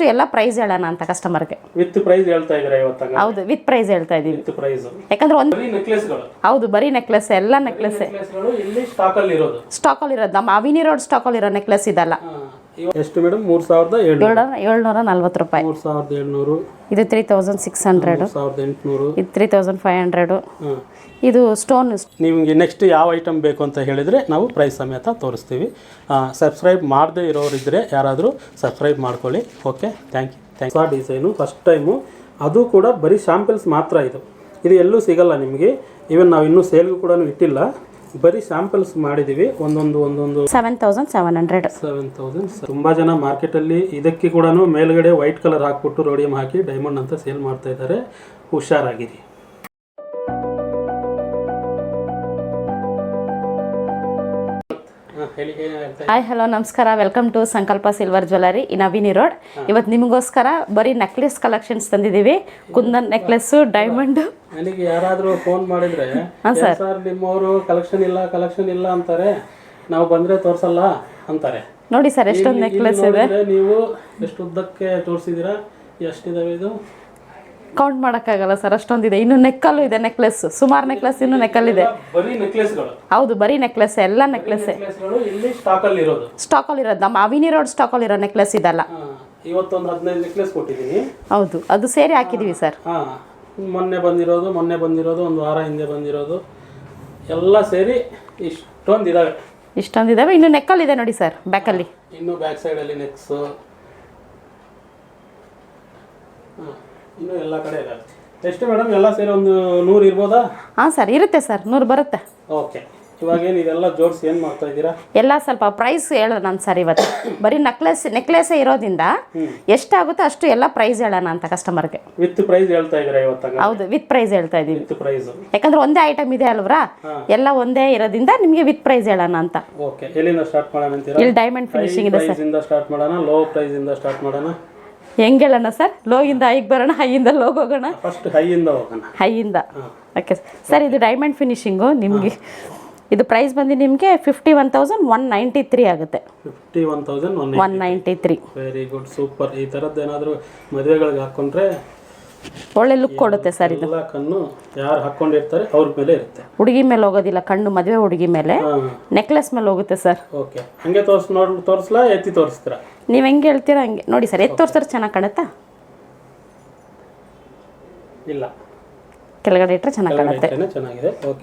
ಅಷ್ಟು ಎಲ್ಲ ಪ್ರೈಸ್ ಹೇಳೋಣ ಅಂತ ಕಸ್ಟಮರ್ಗೆ. ವಿತ್ ಪ್ರೈಸ್ ಹೇಳ್ತಾ ಇದ್ದೀರಾ ಇವತ್ತು? ಹೌದು, ವಿತ್ ಪ್ರೈಸ್ ಹೇಳ್ತಾ ಇದೀವಿ. ವಿತ್ ಪ್ರೈಸ್ ಯಾಕಂದ್ರೆ ಒಂದು ಬರೀ ನೆಕ್ಲೆಸ್ಗಳು. ಹೌದು, ಬರೀ ನೆಕ್ಲೆಸ್, ಎಲ್ಲ ನೆಕ್ಲೆಸ್ ಇಲ್ಲಿ ಸ್ಟಾಕ್ ಅಲ್ಲಿ ಇರೋದು. ನಮ್ಮ ಅವಿನಿ ರೋಡ್ ಸ್ಟಾಕ್ ಅಲ್ಲಿ ಇರೋ ನೆಕ್ಲೆಸ್ ಇದಲ್ಲ. ಎಷ್ಟು ಮೇಡಮ್? 3740 ರೂಪಾಯಿ. 3700. ಇದು 3600. 3800. ಇದು 3500. ಇದು ಸ್ಟೋನ್. ನಿಮಗೆ ನೆಕ್ಸ್ಟ್ ಯಾವ ಐಟಮ್ ಬೇಕು ಅಂತ ಹೇಳಿದರೆ ನಾವು ಪ್ರೈಸ್ ಸಮೇತ ತೋರಿಸ್ತೀವಿ. ಸಬ್ಸ್ಕ್ರೈಬ್ ಮಾಡದೇ ಇರೋರಿದ್ದರೆ ಯಾರಾದರೂ ಸಬ್ಸ್ಕ್ರೈಬ್ ಮಾಡ್ಕೊಳ್ಳಿ. Okay, thank you. ಹೊಸ ಡಿಸೈನು ಫಸ್ಟ್ ಟೈಮು, ಅದು ಕೂಡ ಬರೀ ಶಾಂಪಲ್ಸ್ ಮಾತ್ರ. ಇದು ಎಲ್ಲೂ ಸಿಗಲ್ಲ ನಿಮಗೆ. ಈವನ್ ನಾವು ಇನ್ನೂ ಸೇಲ್ಗೂ ಕೂಡ ಇಟ್ಟಿಲ್ಲ, ಬರೀ ಸ್ಯಾಂಪಲ್ಸ್ ಮಾಡಿದ್ದೀವಿ. ಒಂದೊಂದು 7700. ತುಂಬ ಜನ ಮಾರ್ಕೆಟಲ್ಲಿ ಇದಕ್ಕೆ ಕೂಡ ಮೇಲ್ಗಡೆ ವೈಟ್ ಕಲರ್ ಹಾಕ್ಬಿಟ್ಟು ರೋಡಿಯಂ ಹಾಕಿ ಡೈಮಂಡ್ ಅಂತ ಸೇಲ್ ಮಾಡ್ತಾ ಇದ್ದಾರೆ. ಹುಷಾರಾಗಿರಿ. ಹಾಯ್, ಹಲೋ, ನಮಸ್ಕಾರ. Welcome to Sankalpa silver jewellery in Avenue Road. ಇವತ್ತು ನಿಮಗೋಸ್ಕರ ಬರೀ ನೆಕ್ಲೆಸ್ ಕಲೆಕ್ಷನ್ಸ್ ತಂದಿದ್ದೀವಿ. Kundan necklace, diamond. ನನಗೆ ಯಾರಾದರೂ ಫೋನ್ ಮಾಡಿದ್ರೆ ಸರ್ ನಿಮ್ಮವರು ಕಲೆಕ್ಷನ್ ಇಲ್ಲ ಅಂತಾರೆ, ನಾವು ಬಂದರೆ ತೋರಿಸಲ್ಲ ಅಂತಾರೆ. ನೋಡಿ ಸರ್, ಎಷ್ಟೊಂದು ನೆಕ್ಲೆಸ್ ಇದೆ. ನೀವು ಎಷ್ಟು ಉದ್ದಕ್ಕೆ ತೋರಿಸಿದ್ದೀರಾ? ಎಷ್ಟಿದಾವೆ? ಇದು ಕೌಂಟ್ ಮಾಡೋಕ್ಕಾಗಲ್ಲ ಸರ್, ಅಷ್ಟೊಂದಿದೆ. ಇನ್ನು ನೆಕ್ಕಲ್ಲೂ ಇದೆ ನೆಕ್ಲೆಸ್, ಸುಮಾರು ನೆಕ್ಲೆಸ್ ಇನ್ನು ನೆಕ್ಕಲ್ಲಿದೆ. ಬರೀ ನೆಕ್ಲೆಸ್ಗಳು. ಹೌದು, ಬರೀ ನೆಕ್ಲೆಸ್, ಎಲ್ಲ ನೆಕ್ಲೆಸ್ ಇಲ್ಲಿ ಸ್ಟಾಕ್ ಅಲ್ಲಿ ಇರೋದು. ನಮ್ಮ ಅವಿನಿ ರೋಡ್ ಸ್ಟಾಕ್ ಅಲ್ಲಿ ಇರೋ ನೆಕ್ಲೆಸ್ ಇದಲ್ಲ. ಇವತ್ತೊಂದು 15 ನೆಕ್ಲೆಸ್ ಕೊಟ್ಟಿದ್ದೀನಿ. ಹೌದು, ಅದು ಸೇರಿ ಹಾಕಿದೀವಿ ಸರ್. ಮೊನ್ನೆ ಬಂದಿರೋದು, ಒಂದು ವಾರ ಹಿಂದೆ ಬಂದಿರೋದು ಎಲ್ಲ ಸೇರಿ ಇಷ್ಟೊಂದಿದಾವೆ. ಇನ್ನು ನೆಕ್ಕಲ್ಲಿ ಇದೆ ನೋಡಿ ಸರ್, ಬ್ಯಾಕಲ್ಲಿ. ಇನ್ನು ಬ್ಯಾಕ್ ಸೈಡ್ ಅಲ್ಲಿ ನೆಕ್ಸ್ ಇನ್ನು ಎಲ್ಲ ಕಡೆ ಇದಾವೆ. ಎಷ್ಟು ಮೇಡಮ್? ಎಲ್ಲ ಸೇರಿ ಒಂದು 100 ಇರ್ಬೋದಾ? ಹಾಂ ಸರ್, ಇರುತ್ತೆ ಸರ್, 100 ಬರುತ್ತೆ. ಓಕೆ. ಇವಾಗ ಏನು ಇದೆಲ್ಲ ಜೋಡಿಸಿ ಏನು ಮಾಡ್ತಾ ಇದ್ದೀರಾ? ಎಲ್ಲ ಸ್ವಲ್ಪ ಪ್ರೈಸ್ ಹೇಳೋಣ ನಾನು ಸರ್. ಇವತ್ತು ಬರೀ ನೆಕ್ಲೆಸೇ ಇರೋದ್ರಿಂದ ಎಷ್ಟಾಗುತ್ತೋ ಅಷ್ಟು ಎಲ್ಲ ಪ್ರೈಸ್ ಹೇಳೋಣ ಅಂತ ಕಸ್ಟಮರ್ಗೆ. ವಿತ್ ಪ್ರೈಸ್ ಹೇಳ್ತಾ ಇದ್ದೀರಾ ಇವತ್ತು? ಹೌದು, ವಿತ್ ಪ್ರೈಸ್ ಹೇಳ್ತಾ ಇದೀವಿ. ವಿತ್ ಪ್ರೈಸ್ ಯಾಕಂದ್ರೆ ಒಂದೇ ಐಟಮ್ ಇದೆ ಅಲ್ವಾ, ಎಲ್ಲ ಒಂದೇ ಇರೋದ್ರಿಂದ ನಿಮಗೆ ವಿತ್ ಪ್ರೈಸ್ ಹೇಳೋಣ ಅಂತ. ಓಕೆ. ಎಲ್ಲಿಂದ ಸ್ಟಾರ್ಟ್ ಮಾಡೋಣ ಅಂತೀರಾ? ಇಲ್ಲಿ ಡೈಮಂಡ್ ಫಿನಿಶಿಂಗ್ ಇದೆ ಸರ್. ಇಂದ ಸ್ಟಾರ್ಟ್ ಮಾಡೋಣ, ಲೋ ಪ್ರೈಸ್ ಇಂದ ಸ್ಟಾರ್ಟ್ ಮಾಡೋಣ? ಹೆಂಗೆ ಹೇಳೋಣ ಸರ್? ಲೋಯಿಂದ ಹೈಗೆ ಬರೋಣ, ಹೈಯಿಂದ ಲೋಗ್ ಹೋಗೋಣ? ಫಸ್ಟ್ ಹೈಯಿಂದ ಹೋಗೋಣ. ಹೈಯಿಂದ. Okay sir. ಇದು ಡೈಮಂಡ್ ಫಿನಿಶಿಂಗು. ನಿಮಗೆ ಇದು ಪ್ರೈಸ್ ಬಂದು ನಿಮಗೆ 51,193 ಆಗುತ್ತೆ. 51,193. Very good, super. ಈ ಥರದ್ದು ಏನಾದರೂ ಮದುವೆಗಳಿಗೆ ಹಾಕ್ಕೊಂಡ್ರೆ ಒಳ್ಳೆ ಲುಕ್ ಕೊಡುತ್ತೆ ಸರ್. ಇದು ಕಣ್ಣು ಯಾರು ಹಾಕ್ಕೊಂಡಿರ್ತಾರೆ ಅವ್ರ ಮೇಲೆ ಇರುತ್ತೆ. ಹುಡುಗಿ ಮೇಲೆ ಹೋಗೋದಿಲ್ಲ ಕಣ್ಣು, ಮದುವೆ ಹುಡುಗಿ ಮೇಲೆ, ನೆಕ್ಲೆಸ್ ಮೇಲೆ ಹೋಗುತ್ತೆ ಸರ್. ಓಕೆ. ಹಂಗೆ ತೋರಿಸ್ಲಾ ಎತ್ತಿ ತೋರಿಸ್ತೀರಾ? ನೀವು ಹೆಂಗೆ ಹೇಳ್ತೀರಾ ಹಂಗೆ. ನೋಡಿ ಸರ್, ಎತ್ತಿ ತೋರಿಸಿದ್ರೆ ಚೆನ್ನಾಗಿ ಕಾಣುತ್ತಾ? ಇಲ್ಲ, ಕೆಳಗಡೆ ಇಟ್ಟರೆ ಚೆನ್ನಾಗಿ ಕಾಣುತ್ತೆ.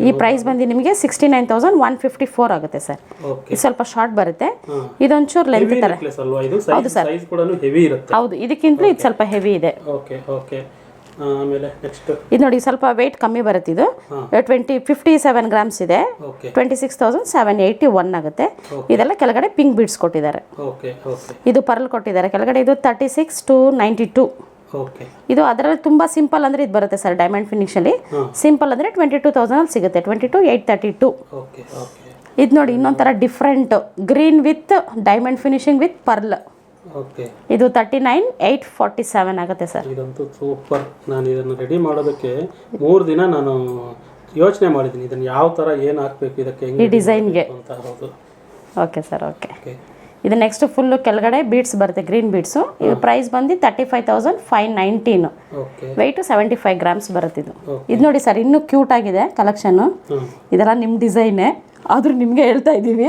ಈ ಪ್ರೈಸ್ ಬಂದು ನಿಮಗೆ 69,154 ಆಗುತ್ತೆ ಸರ್. ಇದು ಸ್ವಲ್ಪ ಶಾರ್ಟ್ ಬರುತ್ತೆ, ಇದೊಂಚೂರು ಲೆಂತ್ ತರ. ಹೌದು ಸರ್, ಹೌದು, ಇದಕ್ಕಿಂತಲೂ ಇದು ಸ್ವಲ್ಪ ಹೆವಿ ಇದೆ. ಆಮೇಲೆ ನೆಕ್ಸ್ಟ್ ಇದು ನೋಡಿ, ಸ್ವಲ್ಪ ವೆಯ್ಟ್ ಕಮ್ಮಿ ಬರುತ್ತೆ. ಇದು 57 ಗ್ರಾಮ್ಸ್ ಇದೆ. 26,781 ಆಗುತ್ತೆ. ಇದೆಲ್ಲ ಕೆಳಗಡೆ ಪಿಂಕ್ ಬೀಡ್ಸ್ ಕೊಟ್ಟಿದ್ದಾರೆ. ಇದು ಪರ್ಲ್ ಕೊಟ್ಟಿದ್ದಾರೆ ಕೆಳಗಡೆ. ಇದು 36,292. ಇದು ಅದರಲ್ಲಿ ತುಂಬಾ ಸಿಂಪಲ್ ಅಂದ್ರೆ ಇದು ಬರುತ್ತೆ ಸರ್. ಡೈಮಂಡ್ ಫಿನಿಶ್ ಅಲ್ಲಿ ಸಿಂಪಲ್ ಅಂದ್ರೆ 22,000 ಅಲ್ಲಿ ಸಿಗುತ್ತೆ. 22,832. ಇದು ನೋಡಿ, ಇನ್ನೊಂಥರ different green with diamond finishing with pearl. ಇದು 39,847 ಆಗುತ್ತೆ ಸರ್. ಇದಂತೂ ಸೂಪರ್. ನಾನು ಇದನ್ನು ರೆಡಿ ಮಾಡೋದಕ್ಕೆ 3 ದಿನ ನಾನು ಯೋಚನೆ ಮಾಡಿದ್ದೀನಿ, ಇದನ್ನು ಯಾವ ಥರ ಏನು ಹಾಕಬೇಕು ಇದಕ್ಕೆ ಈ ಡಿಸೈನ್ಗೆ ಅಂತ. ಹೌದು, ಓಕೆ ಸರ್. ಓಕೆ. ಇದು ನೆಕ್ಸ್ಟ್ ಫುಲ್ಲು ಕೆಳಗಡೆ ಬೀಡ್ಸ್ ಬರುತ್ತೆ, ಗ್ರೀನ್ ಬೀಡ್ಸು. ಇದು ಪ್ರೈಸ್ ಬಂದು 35,519. ವೆಯ್ಟು 75 ಗ್ರಾಮ್ಸ್ ಬರುತ್ತೆ. ಇದು ನೋಡಿ ಸರ್, ಇನ್ನೂ ಕ್ಯೂಟ್ ಆಗಿದೆ ಕಲೆಕ್ಷನ್ನು. ಇದೆಲ್ಲ ನಿಮ್ಮ ಡಿಸೈನೇ, ಆದ್ರೂ ನಿಮಗೆ ಹೇಳ್ತಾ ಇದ್ದೀವಿ.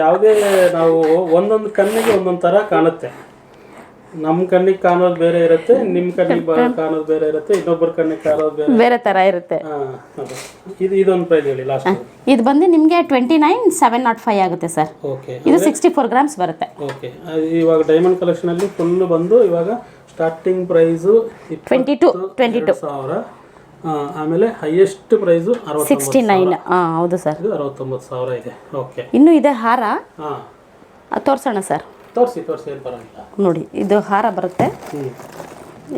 ಯಾವುದೇ ನಾವು ಒಂದೊಂದು ಕಣ್ಣಿಗೆ ಒಂದೊಂದು ಥರ ಕಾಣುತ್ತೆ. ನಮ್ಮ ಕಣ್ಣಿಗೆ ಕಾಣೋದು ಬೇರೆ ಇರುತ್ತೆ, ನಿಮ್ಮ ಕಣ್ಣಿಗೆ ಕಾಣೋದು ಬೇರೆ ಇರುತ್ತೆ, ಇನ್ನೊಬ್ಬರ ಕಣ್ಣಿಗೆ ಕಾಣೋದು ಬೇರೆ ಥರ ಇರುತ್ತೆ. ಇದೊಂದು ಪ್ರೈಸ್ ಹೇಳಿ ಲಾಸ್ಟ್. ಇದು ಬಂದು ನಿಮಗೆ 29,705 ಆಗುತ್ತೆ ಸರ್. ಇದು 64 ಗ್ರಾಮ್ಸ್ ಬರುತ್ತೆ. ಓಕೆ. ಇವಾಗ ಡೈಮಂಡ್ ಕಲೆಕ್ಷನ್ ಅಲ್ಲಿ ಫುಲ್ ಬಂದು ಇವಾಗ ಸ್ಟಾರ್ಟಿಂಗ್ ಪ್ರೈಸು 22,000. ಆಮೇಲೆ ಹೈಯೆಸ್ಟ್ ಪ್ರೈಸು 69. ಹೌದು ಸರ್, 69,000 ಇದೆ. ಓಕೆ. ಇನ್ನು ಇದೆ ಹಾರ, ತೋರಿಸೋಣ ಸರ್? ತೋರಿಸಿ ಏನು ಪರವಾಗಿಲ್ಲ. ನೋಡಿ, ಇದು ಹಾರ ಬರುತ್ತೆ.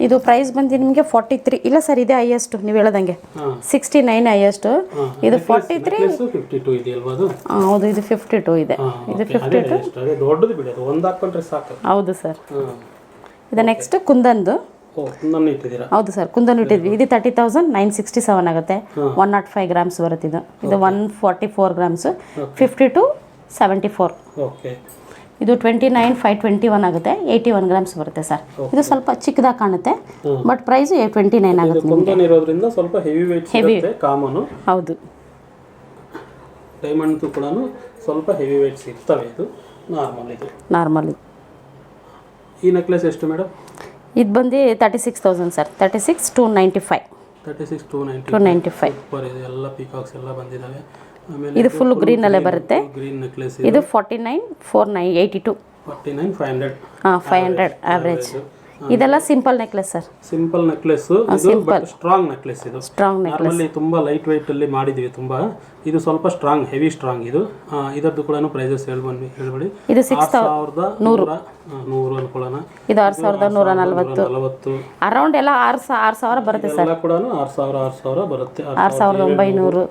ಇದು ಪ್ರೈಸ್ ಬಂದು ನಿಮಗೆ 43. ಇಲ್ಲ ಸರ್, ಇದೆ ಹೈಯೆಸ್ಟ್. ನೀವು ಹೇಳೋದಂಗೆ 69 ಹೈಯೆಸ್ಟ್. ಇದು 43. 52 ಇದೆ ಅಲ್ವಾ ಅದು? ಹೌದು, ಇದು 52 ಇದೆ. ಇದು 52 ದೊಡ್ಡದು ಬಿಡಿ, ಅದು ಒಂದು ಹಾಕೊಂಡ್ರೆ ಸಾಕು. ಹೌದು ಸರ್. ಇದು ನೆಕ್ಸ್ಟ್ ಕುಂದನ್ದು. ಹೌದು ಸರ್, ಕುಂದನ್ ಇಟ್ಟಿದ್ವಿ. ಇದು 30,967 ಆಗುತ್ತೆ. 105 ಗ್ರಾಮ್ಸ್ ಬರುತ್ತೆ. ಇದು 144 ಗ್ರಾಮ್ಸ್. 52,74. ಓಕೆ. ಇದು 29,521 ಆಗುತ್ತೆ, 81 ಗ್ರಾಮ್ಸ್ ಬರುತ್ತೆ ಸರ್. ಇದು ಸ್ವಲ್ಪ ಚಿಕ್ಕದಾಗಿ ಕಾಣುತ್ತೆ, ಬಟ್ ಪ್ರೈಸ್ 29 ಆಗುತ್ತೆ. ಕುಂದನ್ ಇರೋದ್ರಿಂದ ಸ್ವಲ್ಪ ಹೆವಿ ವೇಟ್ ಸಿಗುತ್ತೆ, ಕಾಮನ್. ಹೌದು, ಡೈಮಂಡ್ ಕೂಡ ಸ್ವಲ್ಪ ಹೆವಿ ವೇಟ್ ಸಿಗ್ತವೆ. ಇದು ನಾರ್ಮಲ್. ಈ ನೆಕ್ಲೆಸ್ ಎಷ್ಟು ಮೇಡಮ್? ಇದು ಬಂದು 36,000 ಸರ್. 36,295. 36,295. ಸೂಪರ್. ಇದು ಎಲ್ಲ ಪೀಕಾಕ್ಸ್ ಎಲ್ಲ ಬಂದಿದ್ದಾವೆ. ಆಮೇಲೆ ಇದು ಫುಲ್ ಗ್ರೀನ್ ಅಲ್ಲೇ ಬರುತ್ತೆ. ಗ್ರೀನ್ ನೆಕ್ಲೆಸ್ ಇದು 49,482. 49,500. 500 ಆವರೇಜ್. ಇದೆಲ್ಲ simple necklace sir. Simple necklace. ಇದು ಸ್ಟ್ರಾಂಗ್ ನೆಕ್ಲೆಸ್. ಇದು ಸ್ಟ್ರಾಂಗ್ ನೆಕ್ಲೆಸ್. ನಾರ್ಮಲಿ ತುಂಬಾ ಲೈಟ್ weight ಅಲ್ಲಿ ಮಾಡಿದ್ವಿ ತುಂಬಾ. ಇದು ಸ್ವಲ್ಪ ಸ್ಟ್ರಾಂಗ್, ಹೆವಿ ಸ್ಟ್ರಾಂಗ್. ಇದು ಇದರದ್ದು ಕೂಡ ಪ್ರೈಸಸ್ ಹೇಳ್ಬೇಡಿ. ಇದು 6,100 ಅನ್ಕೊಳ್ಳೋಣ. ಇದು 6,140 ಅರೌಂಡ್ ಎಲ್ಲ 6,000 ಬರುತ್ತೆ ಸರ್. ಎಲ್ಲ ಕೂಡ 6,000 ಬರುತ್ತೆ. 6,900,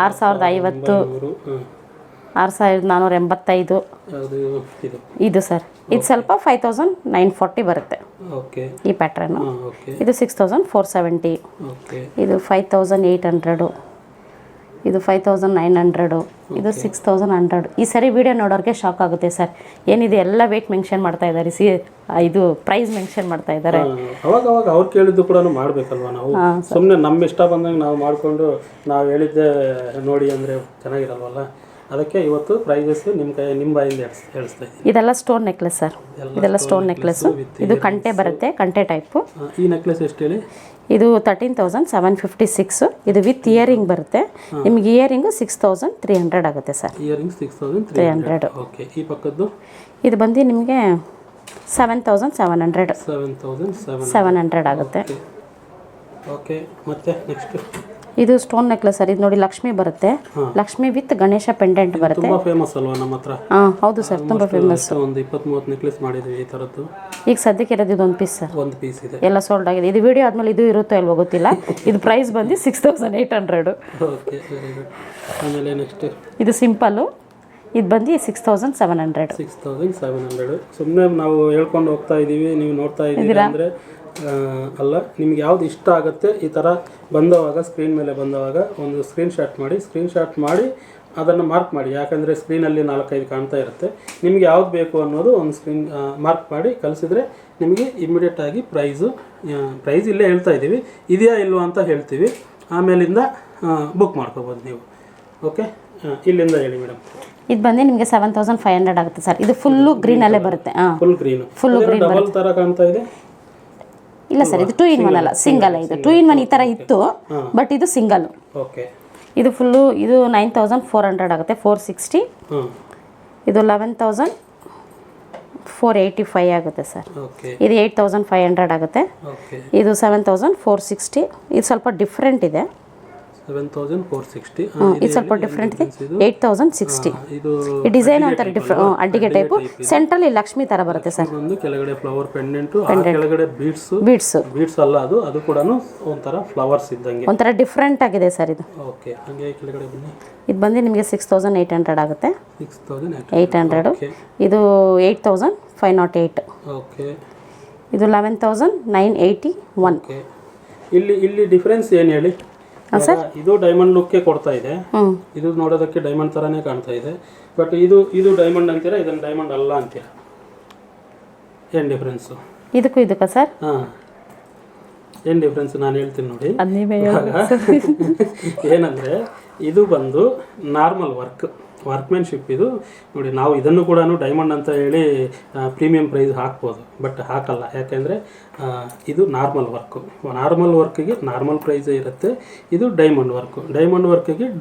6,050, 6,485. ಇದು ಸರ್, ಇದು ಸ್ವಲ್ಪ 5,940 ಬರುತ್ತೆ ಈ ಪ್ಯಾಟ್ರನ್. ಇದು 6,470. ಇದು 5,800. ಇದು 5,900. ಇದು 6,100. ಈ ಸರಿ ವಿಡಿಯೋ ನೋಡೋರಿಗೆ ಶಾಕ್ ಆಗುತ್ತೆ ಸರ್. ಏನಿದೆ ಎಲ್ಲ ವೇಟ್ ಮೆನ್ಷನ್ ಮಾಡ್ತಾ ಇದ್ದಾರೆ, ಇದು ಪ್ರೈಸ್ ಮೆನ್ಷನ್ ಮಾಡ್ತಾ ಇದ್ದಾರೆ. ಅವಾಗ ಅವ್ರು ಕೇಳಿದ್ದು ಕೂಡ ಮಾಡ್ಬೇಕಲ್ವಾ ನಾವು. ಸುಮ್ಮನೆ ನಮ್ಮ ಇಷ್ಟ ಬಂದಂಗೆ ನಾವು ಮಾಡಿಕೊಂಡು ನಾವು ಹೇಳಿದ್ದೆ ನೋಡಿ ಅಂದರೆ ಚೆನ್ನಾಗಿರಲ್ವಲ್ಲ. ಅದಕ್ಕೆ ಇವತ್ತು ಪ್ರೈಸಸ್ ನಿಮ್ಮ ಬಾಯಿಂದ ಹೇಳಿಸ್ತಾ ಇದ್ದೀನಿ. ಇದೆಲ್ಲ ಸ್ಟೋನ್ ನೆಕ್ಲೆಸ್ ಸರ್. ಇದೆಲ್ಲ ಸ್ಟೋನ್ ನೆಕ್ಲೆಸ್. ಇದು ಕಂಟೆ ಬರುತ್ತೆ, ಕಂಟೆ ಟೈಪು. ಈ ನೆಕ್ಲೆಸ್ ಎಷ್ಟು ಹೇಳಿ? ಇದು 13,756. ಇದು ವಿತ್ ಇಯರಿಂಗ್ ಬರುತ್ತೆ. ನಿಮಗೆ ಇಯರಿಂಗ್ 6,300 ಆಗುತ್ತೆ ಸರ್. ಇಯರಿಂಗ್ 6,300. ಓಕೆ. ಈ ಪಕ್ಕದ್ದು ಇದು ಬಂದು ನಿಮಗೆ 7,700. 700 ಆಗುತ್ತೆ. ಓಕೆ. ಮತ್ತೆ ನೆಕ್ಸ್ಟ್ ಇದು ಸ್ಟೋನ್ ನೆಕ್ಲೆಸ್ ಸರ್. ಇದು ನೋಡಿ ಲಕ್ಷ್ಮಿ ಬರುತ್ತೆ. ಲಕ್ಷ್ಮಿ ವಿತ್ ಗಣೇಶ ಪೆಂಡೆಂಟ್ ಬರುತ್ತೆ. ತುಂಬಾ ಫೇಮಸ್ ಅಲ್ವಾ ನಮ್ಮ ಹತ್ರ? ಹೌದು ಸರ್, ತುಂಬಾ ಫೇಮಸ್. ಒಂದು 20-30 ನೆಕ್ಲೆಸ್ ಮಾಡಿದ್ವಿ ಈ ತರದ್ದು. ಈಗ ಸದ್ಯಕ್ಕೆ ಇರೋದು ಇದು ಒಂದು ಪೀಸ್ ಸರ್. ಒಂದು ಪೀಸ್ ಇದೆ. ಎಲ್ಲ ಸೋಲ್ಡ್ ಆಗಿದೆ. ಇದು ವಿಡಿಯೋ ಆದ್ಮೇಲೆ ಇದು ಇರುತ್ತೋ ಇಲ್ವೋ ಗೊತ್ತಿಲ್ಲ. ಇದು ಪ್ರೈಸ್ ಬಂದು 6,800. Okay, very good. ಆಮೇಲೆ ನೆಕ್ಸ್ಟ್ ಇದು ಸಿಂಪಲ್. ಇದು ಬಂದು 6,700. 6,700. ಸುಮ್ಮನೆ ನಾವು ಹೇಳ್ಕೊಂಡು ಹೋಗ್ತಾ ಇದ್ದೀವಿ, ನೀವು ನೋಡ್ತಾ ಇದ್ದೀರಾ ಅಂದರೆ ಅಲ್ಲ. ನಿಮ್ಗೆ ಯಾವ್ದು ಇಷ್ಟ ಆಗುತ್ತೆ ಈ ಥರ ಬಂದವಾಗ, ಸ್ಕ್ರೀನ್ ಮೇಲೆ ಬಂದವಾಗ ಒಂದು ಸ್ಕ್ರೀನ್ಶಾಟ್ ಮಾಡಿ ಅದನ್ನು ಮಾರ್ಕ್ ಮಾಡಿ. ಯಾಕಂದರೆ ಸ್ಕ್ರೀನಲ್ಲಿ 4-5 ಕಾಣ್ತಾ ಇರುತ್ತೆ. ನಿಮಗೆ ಯಾವ್ದು ಬೇಕು ಅನ್ನೋದು ಒಂದು ಸ್ಕ್ರೀನ್ ಮಾರ್ಕ್ ಮಾಡಿ ಕಳಿಸಿದ್ರೆ ನಿಮಗೆ ಇಮಿಡಿಯೇಟಾಗಿ ಪ್ರೈಸ್ ಇಲ್ಲೇ ಹೇಳ್ತಾ ಇದ್ದೀವಿ, ಇದೆಯಾ ಇಲ್ವಾ ಅಂತ ಹೇಳ್ತೀವಿ. ಆಮೇಲಿಂದ ಬುಕ್ ಮಾಡ್ಕೋಬೋದು ನೀವು. ಓಕೆ, ಇಲ್ಲಿಂದ ಹೇಳಿ ಮೇಡಮ್. ಇದು ಬಂದು ನಿಮಗೆ 7,500 ಆಗುತ್ತೆ ಸರ್. ಇದು ಫುಲ್ಲು ಗ್ರೀನಲ್ಲೇ ಬರುತ್ತೆ. ಫುಲ್ ಗ್ರೀನ್ ಡಬಲ್ ಥರ ಕಾಣ್ತಾ ಇದೆ. ಇಲ್ಲ ಸರ್, ಇದು 2 in 1 ಅಲ್ಲ, ಸಿಂಗಲ್. ಇದು 2 in 1 ಈ ಥರ ಇತ್ತು, ಬಟ್ ಇದು ಸಿಂಗಲ್. ಓಕೆ. ಇದು ಫುಲ್ಲು ಇದು 9,400 ಆಗುತ್ತೆ. 460. ಇದು 11,485 ಆಗುತ್ತೆ ಸರ್. ಇದು 8,500 ಆಗುತ್ತೆ. ಇದು 7,460. ಇದು ಸ್ವಲ್ಪ ಡಿಫ್ರೆಂಟ್ ಇದೆ. 7,460. ಇದು ಸ್ವಲ್ಪ ಡಿಫ್ರೆಂಟ್ ಇದೆ. 8,060. ಈ ಡಿಸೈನ್ ಒಂಥರ ಡಿಫ್ರೆಂಟ್, ಅಡ್ಡಿಗೆ ಟೈಪು. ಸೆಂಟ್ರಲ್ಲಿ ಲಕ್ಷ್ಮಿ ತರ ಬರುತ್ತೆ ಸರ್. ಒಂದು ಕೆಳಗಡೆ ಫ್ಲವರ್ ಪೆಂಡೆಂಟ್, ಕೆಳಗಡೆ ಬೀಡ್ಸ್ ಅಲ್ಲ, ಅದು ಕೂಡ ಒಂಥರ ಫ್ಲವರ್ಸ್ ಇದ್ದಂಗೆ ಒಂಥರ ಡಿಫ್ರೆಂಟ್ ಆಗಿದೆ ಸರ್ ಇದು. ಓಕೆ, ಹಾಗೆ ಕೆಳಗಡೆ ಬನ್ನಿ. ಇದು ಬಂದು ನಿಮಗೆ 6,800 ಆಗುತ್ತೆ. 6,800. ಇದು 8,508. ಓಕೆ. ಇದು 11,981. ಇಲ್ಲಿ ಡಿಫರೆನ್ಸ್ ಏನು ಹೇಳಿ? ಇದು ಡೈಮಂಡ್ ಲುಕ್ಗೆ ಕೊಡ್ತಾ ಇದೆ. ಇದು ನೋಡೋದಕ್ಕೆ ಡೈಮಂಡ್ ತರಾನೇ ಕಾಣ್ತಾ ಇದೆ, ಬಟ್ ಇದು ಡೈಮಂಡ್ ಅಂತೀರಾ, ಇದನ್ನು ಡೈಮಂಡ್ ಅಲ್ಲ ಅಂತೀರಾ? ಏನು ಡಿಫ್ರೆನ್ಸು ಇದಕ್ಕೂ ಸರ್? ಏನು ಡಿಫ್ರೆನ್ಸ್ ನಾನು ಹೇಳ್ತೀನಿ ನೋಡಿ. ಏನಂದರೆ ಇದು ಬಂದು ನಾರ್ಮಲ್ ವರ್ಕ್ಮೆನ್ಶಿಪ್. ಇದು ನೋಡಿ, ನಾವು ಇದನ್ನು ಕೂಡ ಡೈಮಂಡ್ ಅಂತ ಹೇಳಿ ಪ್ರೀಮಿಯಂ ಪ್ರೈಸ್ ಹಾಕ್ಬೋದು, ಬಟ್ ಹಾಕಲ್ಲ. ಯಾಕೆಂದರೆ ಇದು ನಾರ್ಮಲ್ ವರ್ಕ್ಗೆ ನಾರ್ಮಲ್ ಪ್ರೈಸೇ ಇರುತ್ತೆ. ಇದು ಡೈಮಂಡ್ ವರ್ಕ್ಗೆ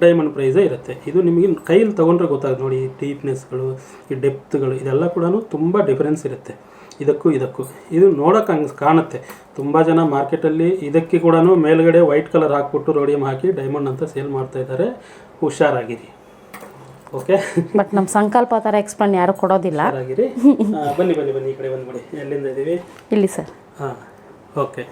ಡೈಮಂಡ್ ಪ್ರೈಸೇ ಇರುತ್ತೆ. ಇದು ನಿಮಗೆ ಕೈಯಲ್ಲಿ ತೊಗೊಂಡ್ರೆ ಗೊತ್ತಾಗುತ್ತೆ ನೋಡಿ, ಡೀಪ್ನೆಸ್ಗಳು, ಈ ಡೆಪ್ತ್ಗಳು, ಇದೆಲ್ಲ ಕೂಡ ತುಂಬ ಡಿಫ್ರೆನ್ಸ್ ಇರುತ್ತೆ ಇದಕ್ಕೂ. ಇದು ನೋಡೋಕೆ ಹಂಗೆ ಕಾಣುತ್ತೆ. ತುಂಬ ಜನ ಮಾರ್ಕೆಟಲ್ಲಿ ಇದಕ್ಕೆ ಕೂಡ ಮೇಲ್ಗಡೆ ವೈಟ್ ಕಲರ್ ಹಾಕ್ಬಿಟ್ಟು ರೋಡಿಯಂ ಹಾಕಿ ಡೈಮಂಡ್ ಅಂತ ಸೇಲ್ ಮಾಡ್ತಾ ಇದ್ದಾರೆ. ಹುಷಾರಾಗಿರಿ. ಓಕೆ, ಬಟ್ ನಮ್ಮ ಸಂಕಲ್ಪ ಥರ ಎಕ್ಸ್ಪ್ಲೇನ್ ಯಾರು ಕೊಡೋದಿಲ್ಲ. ಬನ್ನಿ ಈ ಕಡೆ ಬಂದ್ಬಿಡಿ. ಎಲ್ಲಿಂದ ಇದ್ದೀವಿ? ಇಲ್ಲಿ ಸರ್. ಓಕೆ.